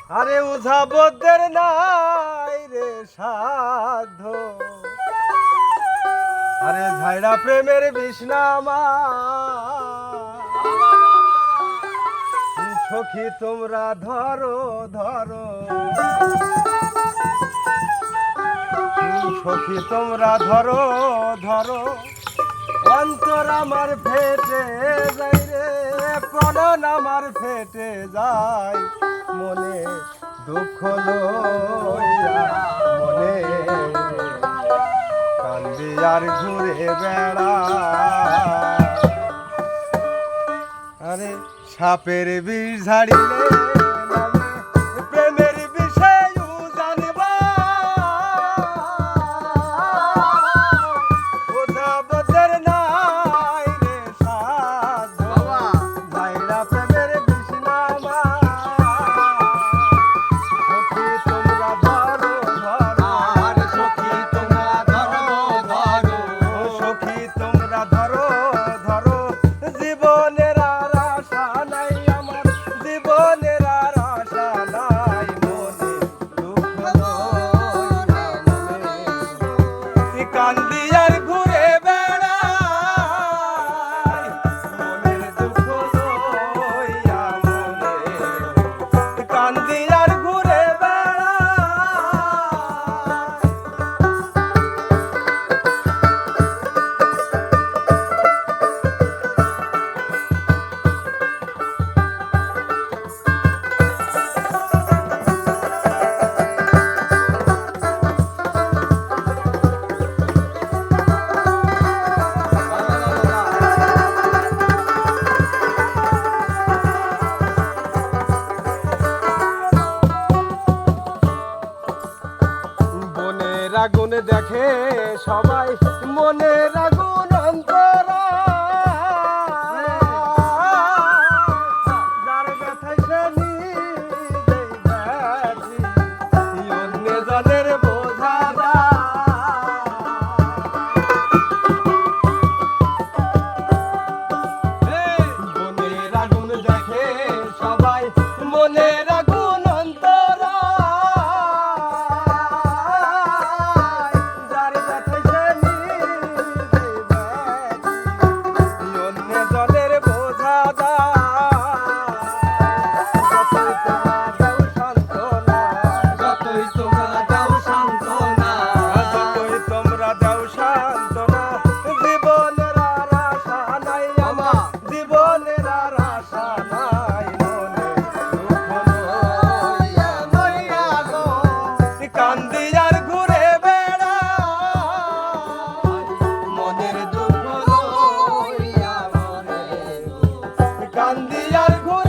আরে উঝাবদের নাই রে সাধ্য, আরে ঝাইড়া প্রেমের বিষ্ণামা সখী তোমরা ধরো ধরো, সখী তোমরা ধরো ধরো, অন্তর আমার ফেটে যায় রে, প্রাণ আমার ফেটে যায়, মনে দুঃখ লইয়া মনে কান্দি আর ঘুরে বেড়া। আরে সাপের বিষ ঝাড়িলে প্রেমের বিষয় জানবা, ওঝাবদের নাই রে সাধ্য, ভাইরা প্রেমের বিষ্ণামা সখী তোমরা ধরো ধরো, আর সখী তোমরা ধরো ধরো, সখী তোমরা ধরো ধরো, জীবনের আর আশা নাই আমার, জীবনের আর আশা নাই, মনে দুঃখ লইয়া মনে কান্দি আর ঘুরে বেড়াই, মনের দুঃখ লইয়া মনে কান্দি আর ঘুরে বেড়াই। বনের আগুন দেখে সবাই, মনের আগুন অন্তরা, যার ব্যথায় সে নিজেই ব্যাধি, অন্য জনের বোঝা দেয়। বনের আগুন দেখে সবাই, মনের আগুন অন্তরা, যার ব্যথায় সে নিজেই ব্যাধি, অন্য জনের বোঝা দেয়। যতই তোমরা দাও সান্ত্বনা, যতই তোমরা দাও সান্ত্বনা, যতই তোমরা দাও সান্ত্বনা, জীবনের আর আশা নাই আমার, জীবনের আর আশা নাই, মনে দুঃখ লইয়া মইয়া গো কান্দি আর ঘুরে বেড়াই, মনের দুঃখ লইয়া মনে কান্দি আর ঘুরে